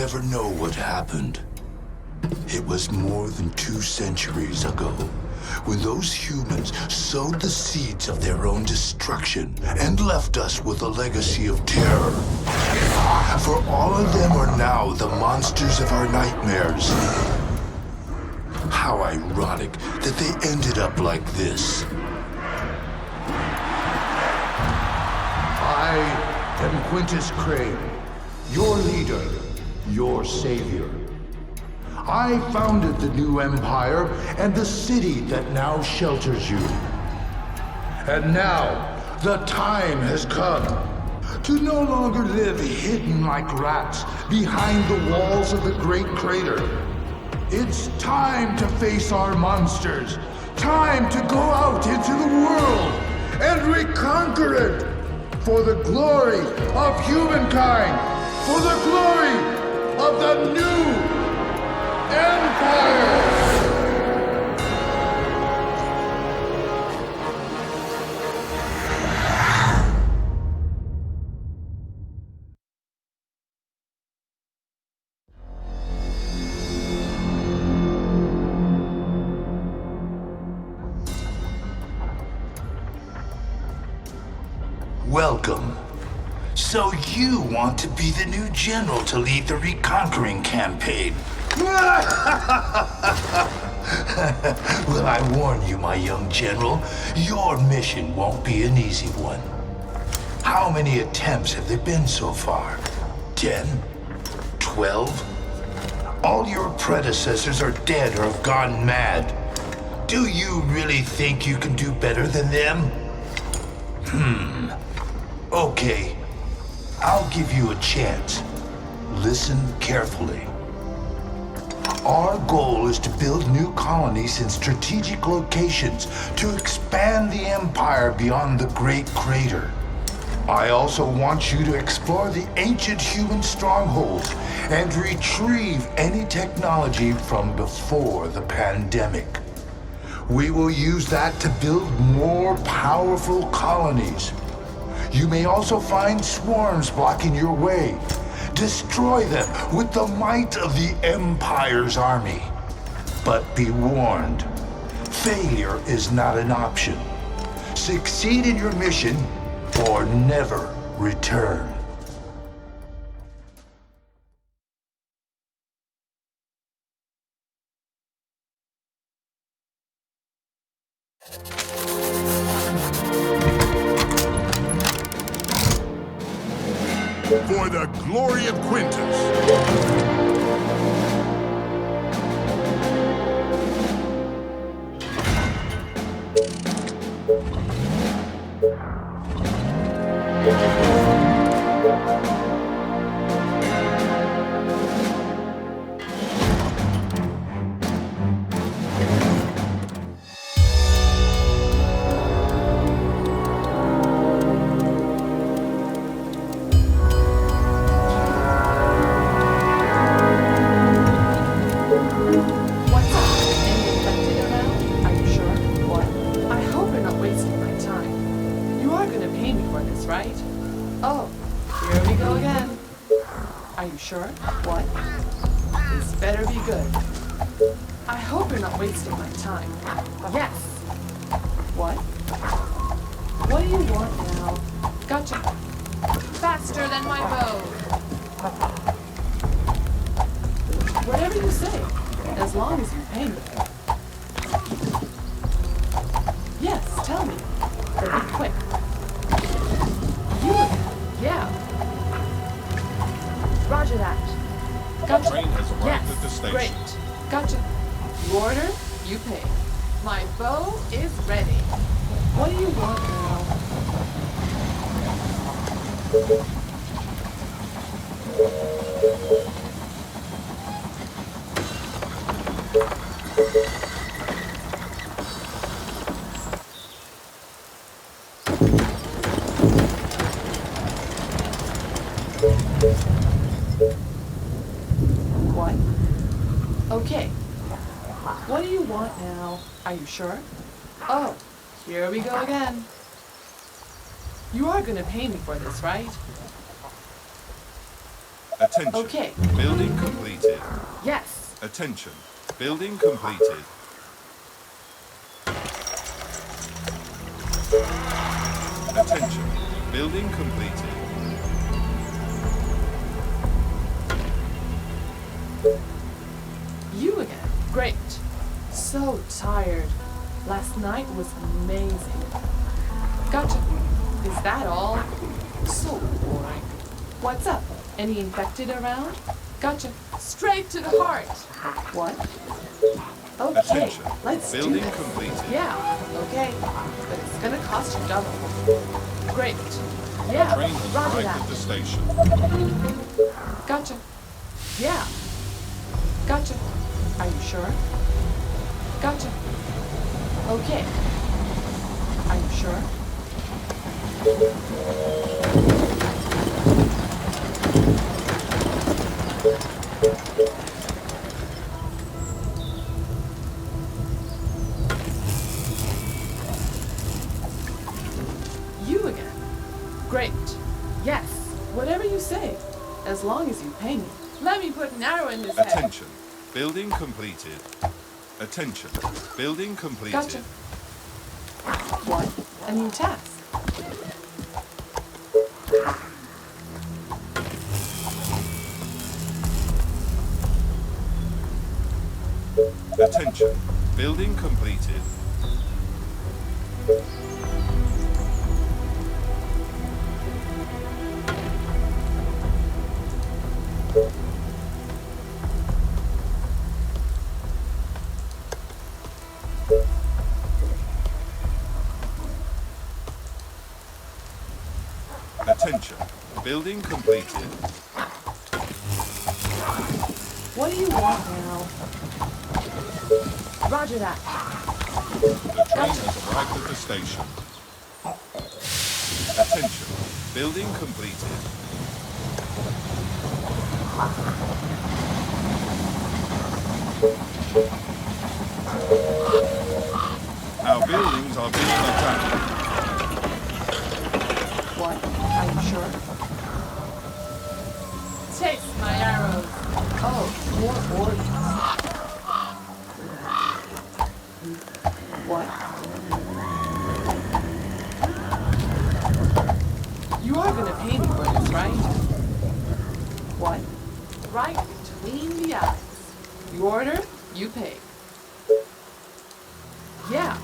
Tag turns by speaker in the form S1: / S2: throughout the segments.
S1: never know what happened. It was more than 2 centuries ago when those humans sowed the seeds of their own destruction and left us with a legacy of terror. For all of them are now the monsters of our nightmares. How ironic that they ended up like this. I am Quintus Crane, your leader, your savior. I founded the new empire and the city that now shelters you. And now, the time has come to no longer live hidden like rats behind the walls of the Great Crater. It's time to face our monsters. Time to go out into the world and reconquer it for the glory of humankind, for the glory of the new Empire! Welcome. So you want to be the new general to lead the reconquering campaign? Well, I warn you, my young general, your mission won't be an easy one. How many attempts have there been so far? 10? 12? All your predecessors are dead or have gone mad. Do you really think you can do better than them? Okay, I'll give you a chance. Listen carefully. Our goal is to build new colonies in strategic locations to expand the Empire beyond the Great Crater. I also want you to explore the ancient human strongholds and retrieve any technology from before the pandemic. We will use that to build more powerful colonies. You may also find swarms blocking your way. Destroy them with the might of the Empire's army. But be warned, failure is not an option. Succeed in your mission or never return.
S2: For the glory of Quintus!
S3: Are you sure? What? This better be good. I hope you're not wasting my time. Yes. What? What do you want now? Gotcha. Faster than my bow. Whatever you say, as long as you pay me. Yes, tell me. But be quick. You again? Yeah. Roger that. Gotcha.
S2: The train has arrived
S3: yes,
S2: at the station.
S3: Great. Gotcha. You order, you pay. My bow is ready. What do you want What? Okay. What do you want now? Are you sure? Oh, here we go again. You are gonna pay me for this, right?
S2: Attention.
S3: Okay.
S2: Building completed.
S3: Yes.
S2: Attention. Building completed. Attention. Building completed.
S3: You again. Great. So tired. Last night was amazing. Gotcha. Is that all? So boring. What's up? Any infected around? Gotcha. Straight to the heart. What? Okay,
S2: Attention.
S3: let's do
S2: Building
S3: this.
S2: completed.
S3: Yeah, okay. But it's gonna cost you double. Great. Yeah,
S2: Train has
S3: roger
S2: arrived
S3: that.
S2: at the station.
S3: Gotcha. Yeah. Gotcha. Are you sure? Gotcha. Okay. Are you sure? You again. Great. Yes. Whatever you say. As long as you pay me. Let me put an arrow in his head.
S2: Attention. Building completed. Attention. Building completed.
S3: Gotcha. What? A new task.
S2: Attention. Building completed. Attention. Building completed.
S3: What do you want now? Roger that.
S2: The train has arrived at the station. Attention. Building completed. Our buildings are being attacked.
S3: What? Are you sure? Taste my arrows. Oh, more orders. What? You are gonna pay me for this, right? What? Right between the eyes. You order, you pay. Yeah.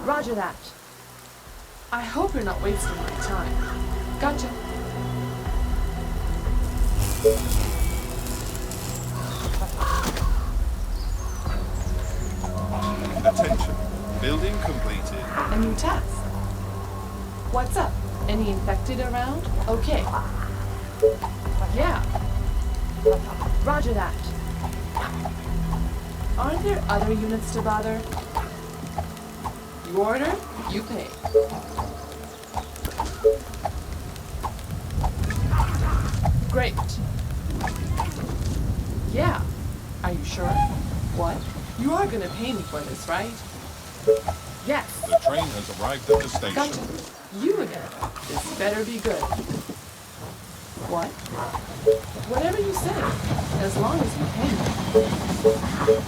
S3: Roger that. I hope you're not wasting my time. Gotcha.
S2: Attention. Building completed.
S3: A new task. What's up? Any infected around? Okay. Yeah. Roger that. Aren't there other units to bother? You order, you pay. Great. Yeah. Are you sure? What? You are gonna pay me for this, right? Yes.
S2: The train has arrived at the station.
S3: Gotcha. You again. This better be good. What? Whatever you say, as long as you pay me.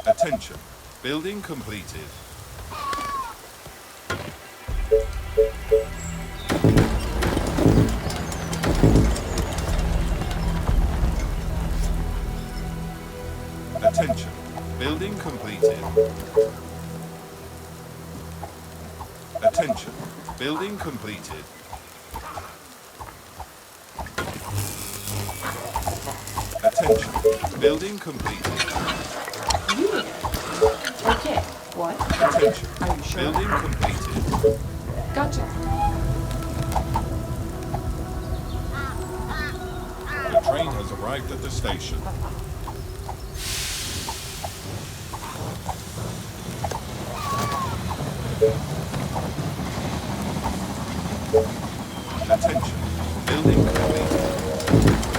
S2: Attention. Building completed. Attention. Building completed. Attention. Building completed. Attention. Building completed.
S3: You again. Okay. What?
S2: Attention.
S3: Are you sure?
S2: Building completed.
S3: Gotcha.
S2: train has arrived at the station. Attention, building completed.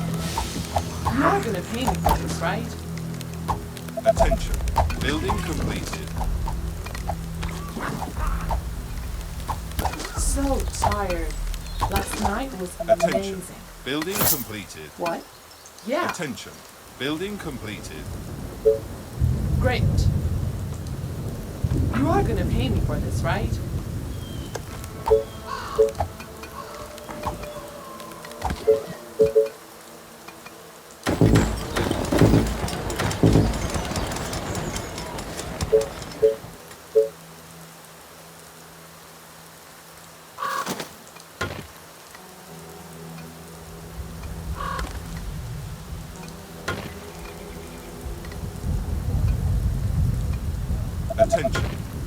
S3: You're gonna pay me for this, right?
S2: Attention, building completed.
S3: So tired. Last night was
S2: Attention,
S3: amazing.
S2: building completed.
S3: What? Yeah,
S2: Attention, building completed.
S3: great. You are gonna pay me for this, right?
S2: Attention,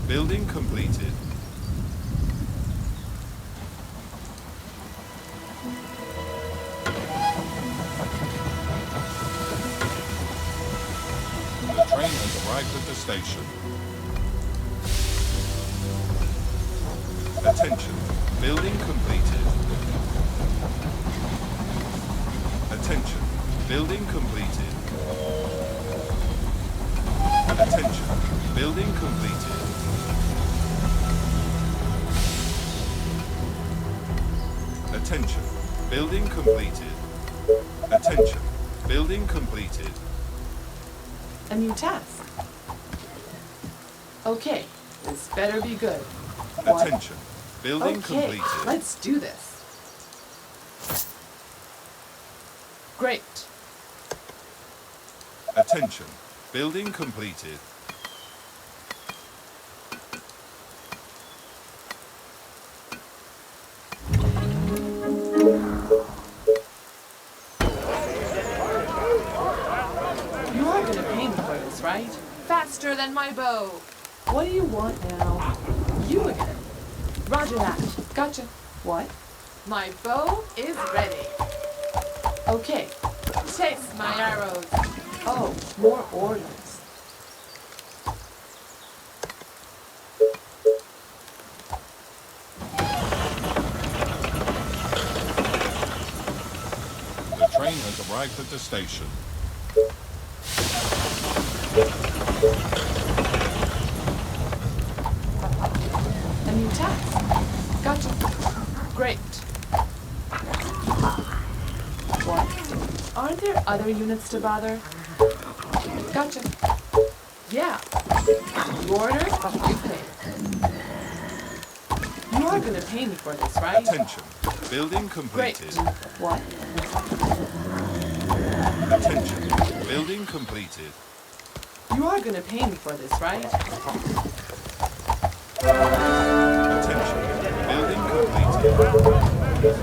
S2: building completed. The train has arrived at the station. Attention, building completed. Attention, building completed. Attention, building completed. Attention, building completed. Attention, building completed.
S3: A new task. Okay, this better be good. What?
S2: Attention, building
S3: Okay,
S2: completed.
S3: let's do this. Great.
S2: Attention, building completed.
S3: You are gonna pay me for this, right? Faster than my bow. What do you want now? You again. Roger that. Gotcha. What? My bow is ready. Okay. Taste my arrows. Oh, more orders.
S2: The train has arrived at the station.
S3: A new task. Gotcha. Great. What? Aren't there other units to bother? Gotcha. Yeah. You order, you pay. You are gonna pay me for this, right?
S2: Attention, building
S3: Great.
S2: completed.
S3: What?
S2: Attention, building completed.
S3: You are gonna pay me for this, right?
S2: Attention, building completed.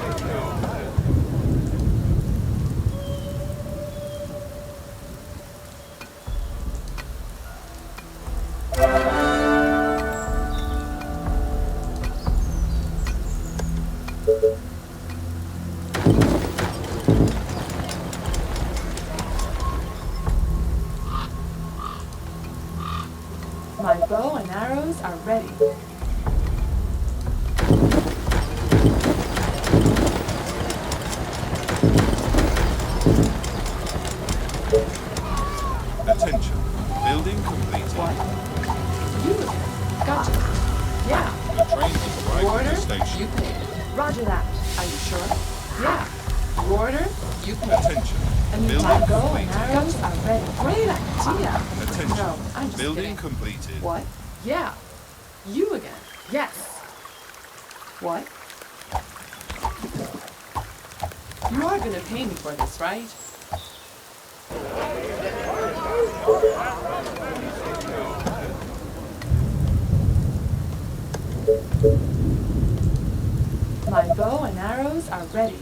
S3: My bow and arrows are ready.
S2: Attention, building completed.
S3: What? You again. Gotcha. Yeah.
S2: The train has
S3: You
S2: arrived at
S3: order,
S2: the station.
S3: you pay. Roger that. Are you sure? Yeah. You order, you pay.
S2: Attention,
S3: And your
S2: building
S3: bow and
S2: completed.
S3: arrows are ready. Great idea.
S2: Attention,
S3: No, I'm just
S2: building
S3: kidding.
S2: completed.
S3: What? Yeah. You again. Yes. What? You are gonna pay me for this, right? My bow and arrows are ready.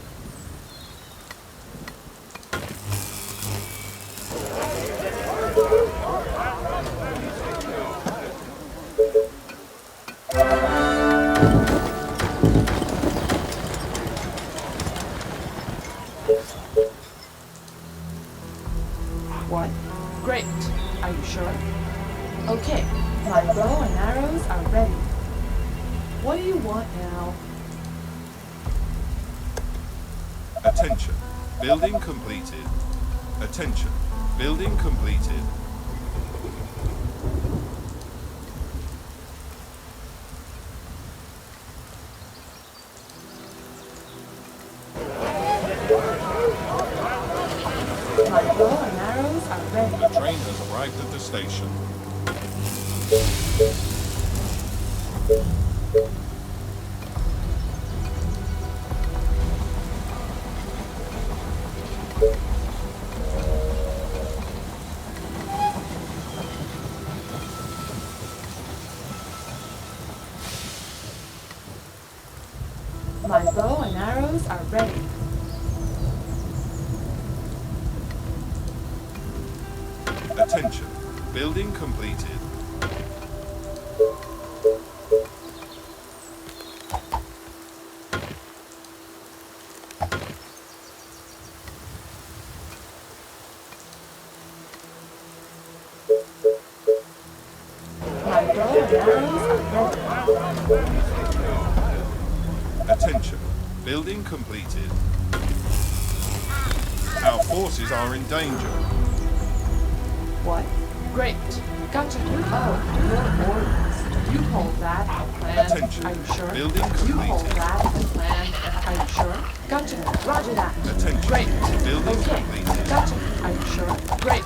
S3: What? Great. Are you sure? Okay, my bow and arrows are ready. What do you want now?
S2: Attention. Building completed. Attention. Building completed.
S3: My bow and arrows are ready.
S2: The train has arrived at the station.
S3: My bow and arrows are ready.
S2: Attention. Building completed.
S3: My bow and arrows are ready.
S2: Attention. Building completed. Our forces are in danger.
S3: What? Great. Gotcha. Oh, your orders. You hold that plan.
S2: Attention.
S3: Are you sure?
S2: Building
S3: You hold
S2: completed.
S3: that plan. Are you sure? Gotcha. Roger that.
S2: Attention.
S3: Great.
S2: Building
S3: Okay.
S2: completed.
S3: Gotcha. Are you sure? Great.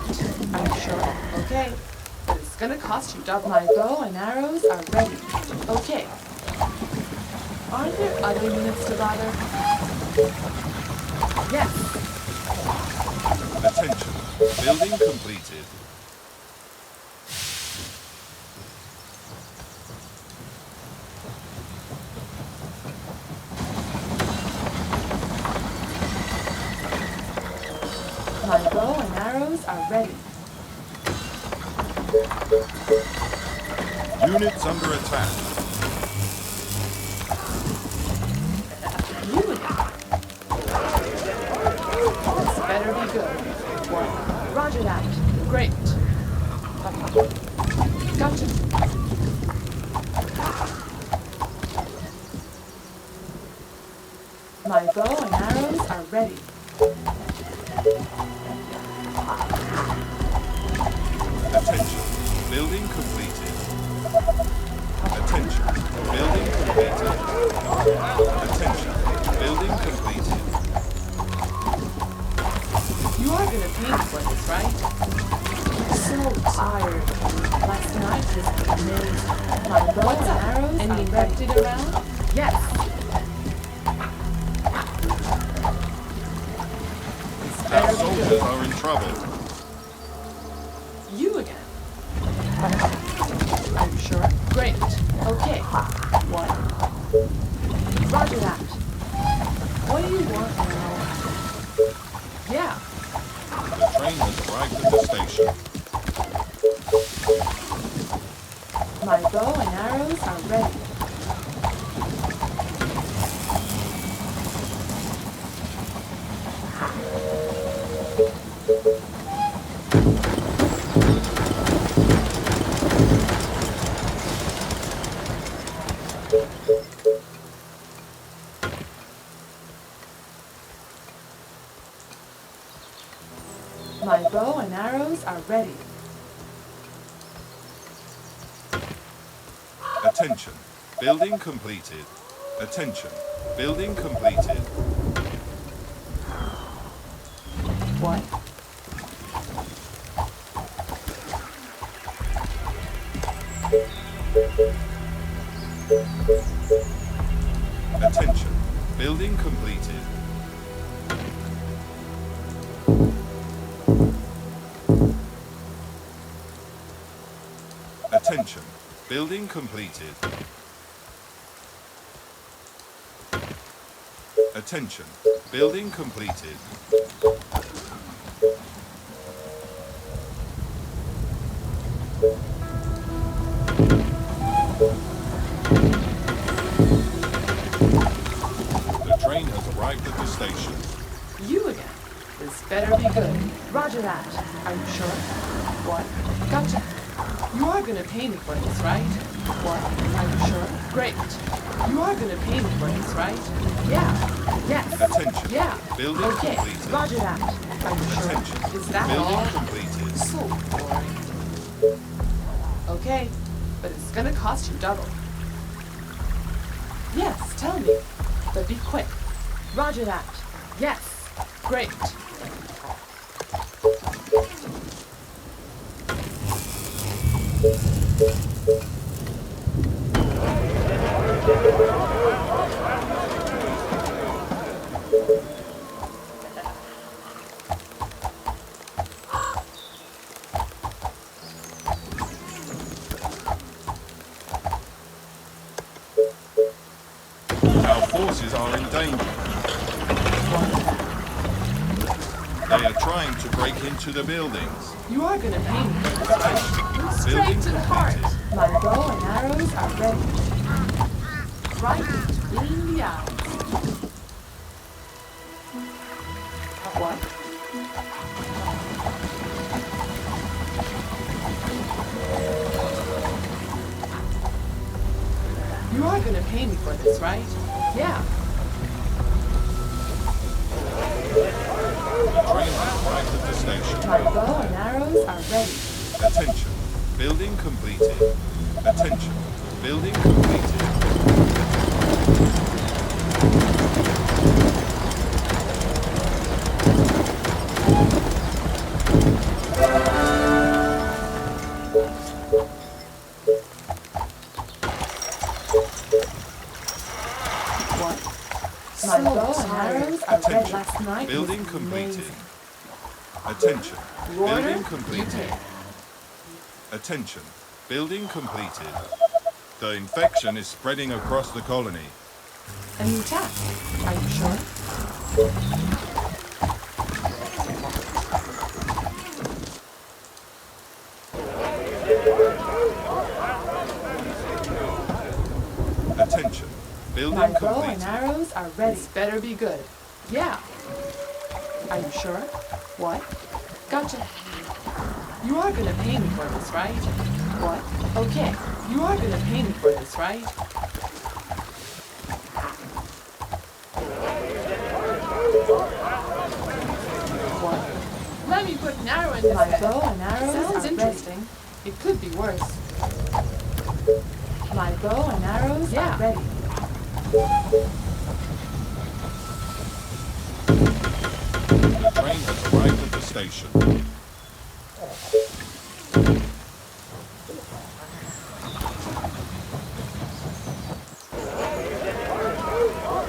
S3: Are you sure? Okay. But it's gonna cost you double. My bow and arrows are ready. Okay. Aren't there other units to bother? Yes.
S2: Attention. Building completed.
S3: My bow and arrows are ready.
S2: Units under attack.
S3: You again. This better be good. What? Roger that. Great. Gotcha. My bow and arrows are ready.
S2: Attention. Building completed. Attention. Building completed. Attention. Building completed.
S3: You are gonna pay me for this, right? I'm so tired. Last night was amazing. My bow and arrows are infected around? Yes. This
S2: Our
S3: better be
S2: soldiers
S3: good.
S2: are in trouble.
S3: You again. Are you sure? Great. Okay. What? Roger that. What do you want now? Yeah.
S2: The train has arrived at the station.
S3: My bow and arrows are ready. My bow and arrows are ready.
S2: Attention. Building completed. Attention. Building completed.
S3: What?
S2: Attention. Building completed. Attention. Building completed. Attention. Building completed. The train has arrived at the station.
S3: You again. This better be good.
S4: Roger that.
S3: Are you sure? What? Gotcha. You are gonna pay me for this, right? What? Are you sure? Great. You are gonna pay me for this, right? Yeah. Yes.
S2: Attention.
S3: Yeah.
S2: Building
S3: Okay.
S2: completed.
S4: Roger that.
S3: Are you sure?
S2: Attention.
S3: Is that
S2: Building
S3: all?
S2: completed.
S3: So boring. Okay, but it's gonna cost you double. Yes, tell me. But be quick.
S4: Roger that.
S3: Yes. Great.
S2: Our forces are in danger. They are trying to break into the buildings.
S3: You are gonna pay me for this, right? Straight
S2: Building
S3: to the heart.
S2: completed.
S4: My bow and arrows are ready.
S3: Right between the eyes. What? You are gonna pay me for this, right? Yeah.
S2: The train has arrived at the station.
S4: My bow and arrows are ready.
S2: Attention. Building completed. Attention. Building completed.
S3: What?
S4: My
S3: So
S4: bow and
S3: tired.
S4: arrows are ready.
S2: Attention.
S3: Last night
S2: Building
S3: was
S2: completed.
S3: amazing.
S2: Attention.
S3: You order,
S2: Building
S3: you
S2: completed.
S3: pay.
S2: Attention. Building completed. The infection is spreading across the colony.
S3: An attack. Are you sure?
S2: Attention. Building
S4: My bow and
S2: completed.
S4: arrows are ready.
S3: This better be good. Yeah. Are you sure? What? Gotcha. You are gonna pay me for this, right? What? Okay. You are gonna pay me for this, right? What? Let me put an arrow in this
S4: My
S3: head.
S4: bow and arrows
S3: Sounds
S4: are ready.
S3: interesting. It could be worse.
S4: My bow and arrows
S3: Yeah.
S4: are ready.
S2: The train has arrived at the station.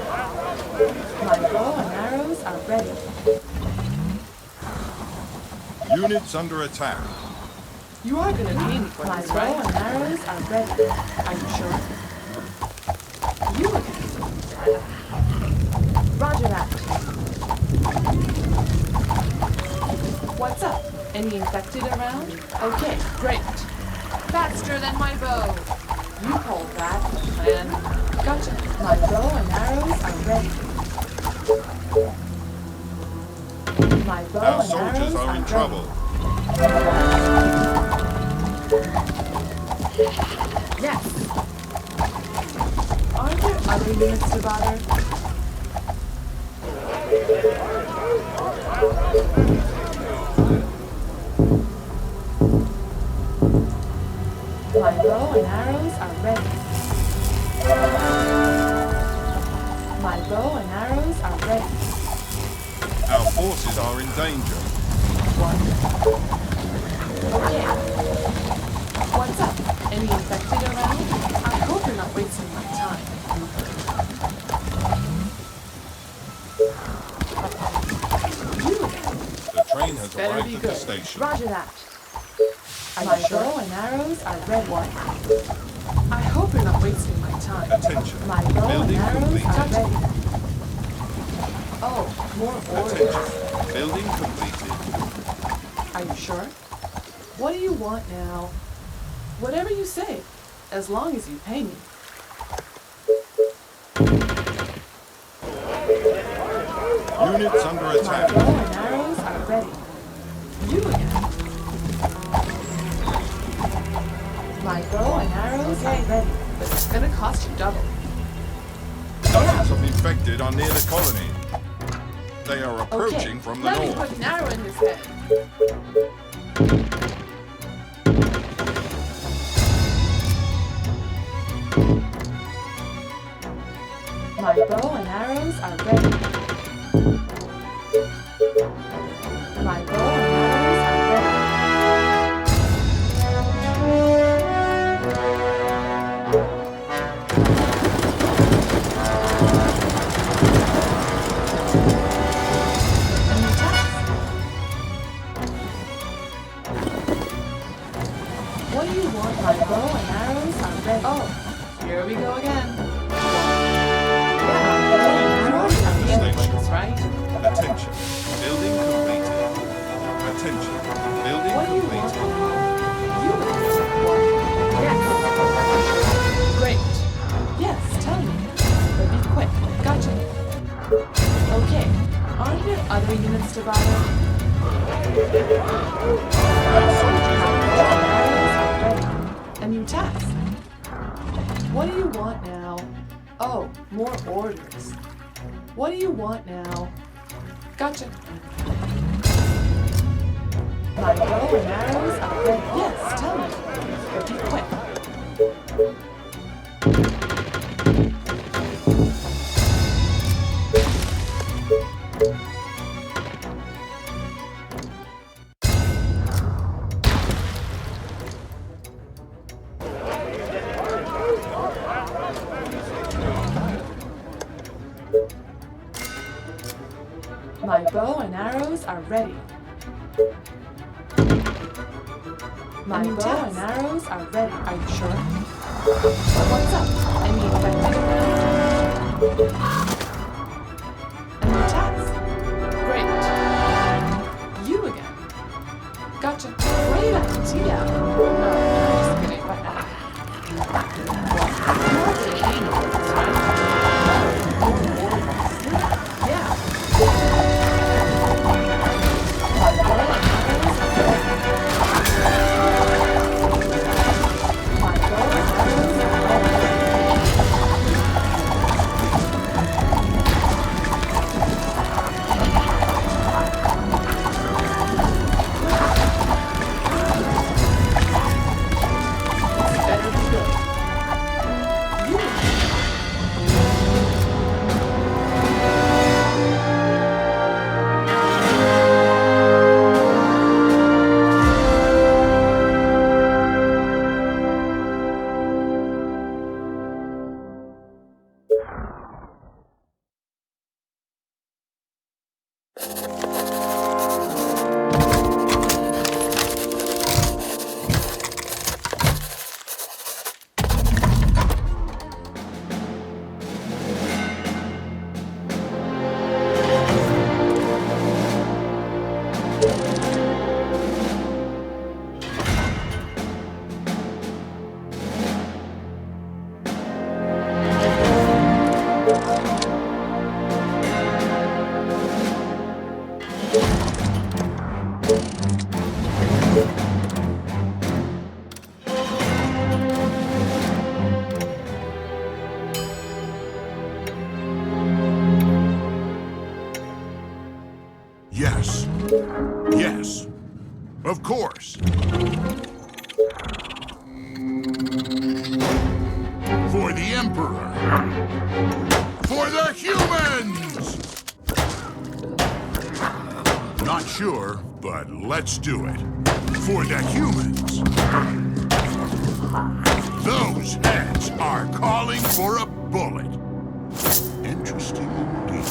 S4: My bow and arrows are ready.
S2: Units under attack.
S3: You are gonna pay me for
S4: My
S3: this,
S4: bow
S3: right?
S4: and arrows are ready.
S3: Are you sure? You again.
S4: Roger that.
S3: What's up? Any infected around? Okay, great. Faster than my bow. You pulled that, man. Gotcha.
S4: My bow and arrows are ready. My bow
S2: Our
S4: and
S2: soldiers
S4: arrows
S2: are in
S4: ready.
S2: trouble.
S3: Yes. Aren't there other units to bother?
S4: My bow and arrows are ready. My bow and arrows are ready.
S2: Our forces are in danger.
S3: Okay. What's up? Any infected around? I hope you're not wasting my time. You again.
S2: The train has
S3: Better
S2: arrived
S3: be
S2: at the
S3: good.
S2: station.
S4: Roger that.
S3: Are
S4: My
S3: you sure?
S4: bow and arrows are ready.
S3: I hope you're not wasting my time.
S2: Attention.
S4: My bow and
S2: Building
S4: arrows are
S2: completed.
S4: ready.
S3: Oh, more orders.
S2: Attention. Building completed.
S3: Are you sure? What do you want now? Whatever you say, as long as you pay me.
S2: Units under
S4: My
S2: attack.
S4: bow and arrows
S3: ready. You again.
S4: My bow and arrows are ready.
S3: But it's gonna cost you double.
S2: Dozens of infected are near the colony. They are approaching from the
S3: Let me
S2: north.
S3: put an arrow in his head.
S4: My bow and arrows are ready. My bow and arrows are ready.
S3: And you test.
S4: What do you want? My bow and arrows are ready.
S3: Oh, here we go again.
S2: Station.
S3: Right?
S2: Attention. Building completed. Attention. Building
S3: What do you want?
S2: completed.
S3: You what? Yes. Great.
S4: Yes, tell me.
S3: But be quick. Gotcha. Okay. Aren't there other units to bother?
S2: Our soldiers are in trouble.
S4: Arrows are ready.
S3: And you task. What do you want now? Oh, more orders. What do you want now? Gotcha.
S4: My bow and arrows are ready.
S3: Yes, tell me. But be quick.
S4: My bow and arrows are ready. My
S3: And
S4: bow
S3: test.
S4: and arrows are ready.
S3: Are you sure? What's up? Any infected around? And you task. Great. You again. Gotcha. Great idea. No, I'm just kidding. But, yeah.
S4: My bow and arrows are ready. My bow and arrows are
S3: Better be good. You
S1: Yes. Yes. Of course. For the Emperor. For the humans! Not sure, but let's do it. For the humans. Those heads are calling for a bullet. Interesting indeed.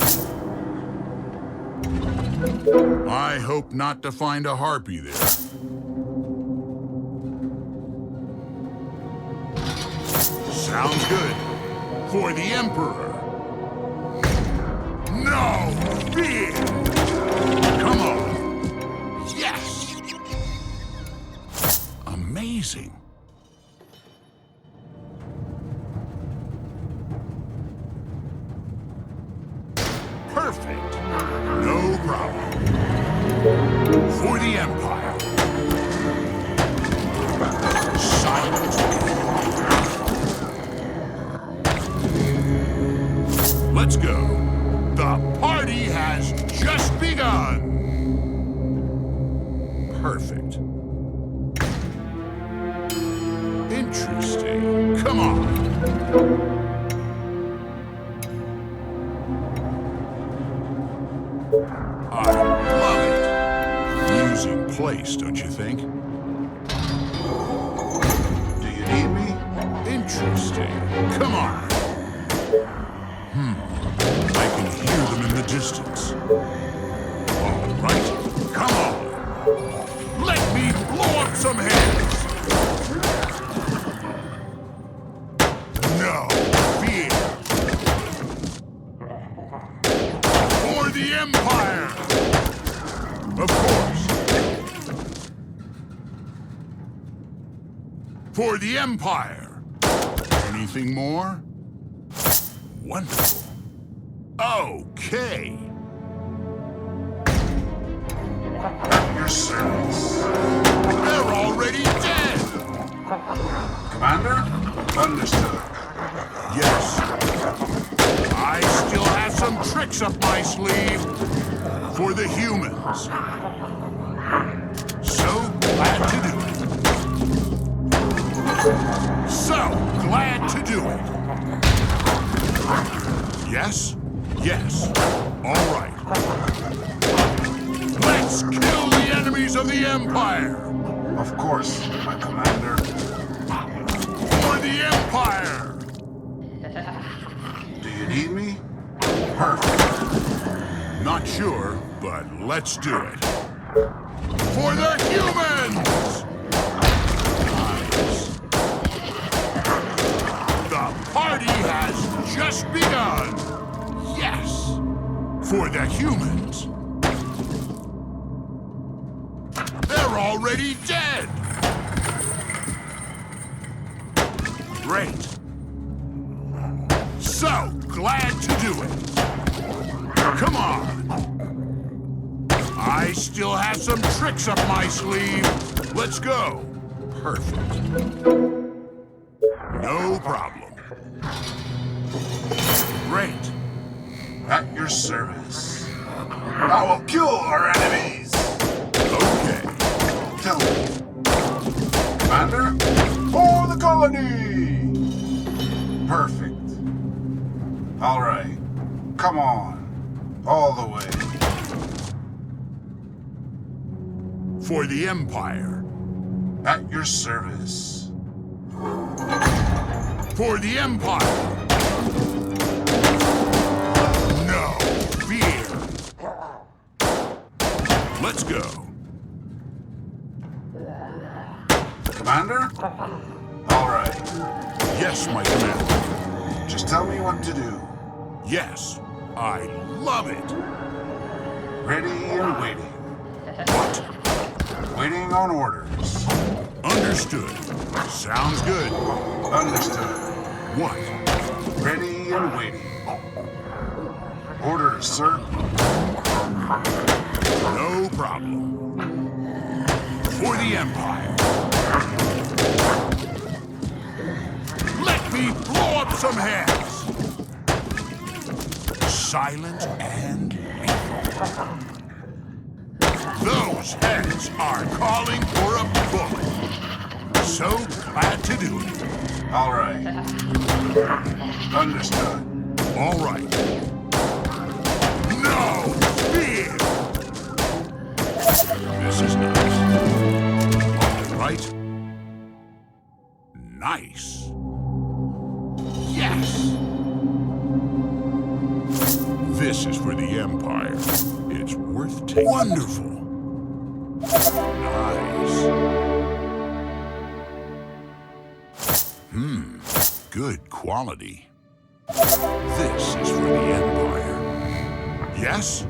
S1: I hope not to find a harpy there. Sounds good. For the Emperor. No fear! Come on. Yes! Amazing. Perfect. No problem.
S5: For the Empire. Silence. Let's go. The party has just begun. Perfect. Interesting. Come on. I love it. Amusing place, don't you think?
S1: Do you need me?
S5: Interesting. Come on. I can hear them in the distance. All right, come on. Let me blow up some heads. No fear. For the Empire. Of course. For the Empire. Anything more? Wonderful. Okay.
S1: Your service.
S5: They're already dead.
S1: Commander? Understood.
S5: Yes. I still have some tricks up my sleeve for the humans. So glad to do it. So glad to do it. Yes? Yes. All right. Let's kill the enemies of the Empire.
S1: Of course, my commander.
S5: For the Empire.
S1: Do you need me? Perfect.
S5: Not sure, but let's do it. For the humans! Nice. The party has just begun. Yes. For the humans. They're already dead. Great. So glad to do it. Come on. I still have some tricks up my sleeve. Let's go. Perfect. No problem. Great.
S1: At your service. I will kill our enemies.
S5: Okay.
S1: Tell me. Commander? For the colony! Perfect. All right. Come on. All the way.
S5: For the Empire.
S1: At your service.
S5: For the Empire. No fear. Let's go.
S1: Commander? All right.
S5: Yes, my commander.
S1: Just tell me what to do.
S5: Yes, I love it.
S1: Ready and waiting.
S5: What?
S1: Waiting on orders.
S5: Understood. Sounds good.
S1: Understood.
S5: What?
S1: Ready and waiting. Orders, sir.
S5: No problem. For the Empire. Let me blow up some heads. Silent and lethal. Those heads are calling for a bullet. So glad to do it.
S1: All right. Understood.
S5: All right. No fear. This is nice. All right. Nice. Yes. This is for the Empire. It's worth taking. Wonderful. Nice. Good quality. This is for the Empire. Yes?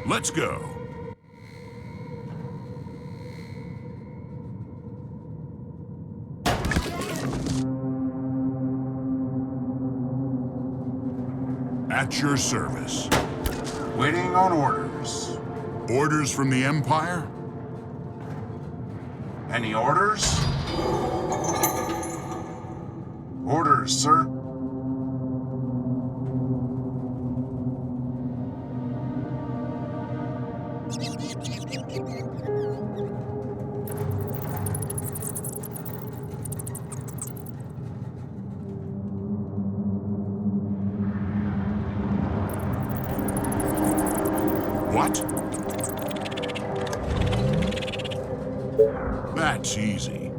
S5: Let's go. At your service.
S1: Waiting on orders.
S5: Orders from the Empire?
S6: Any orders? Orders, sir.
S5: What? That's easy.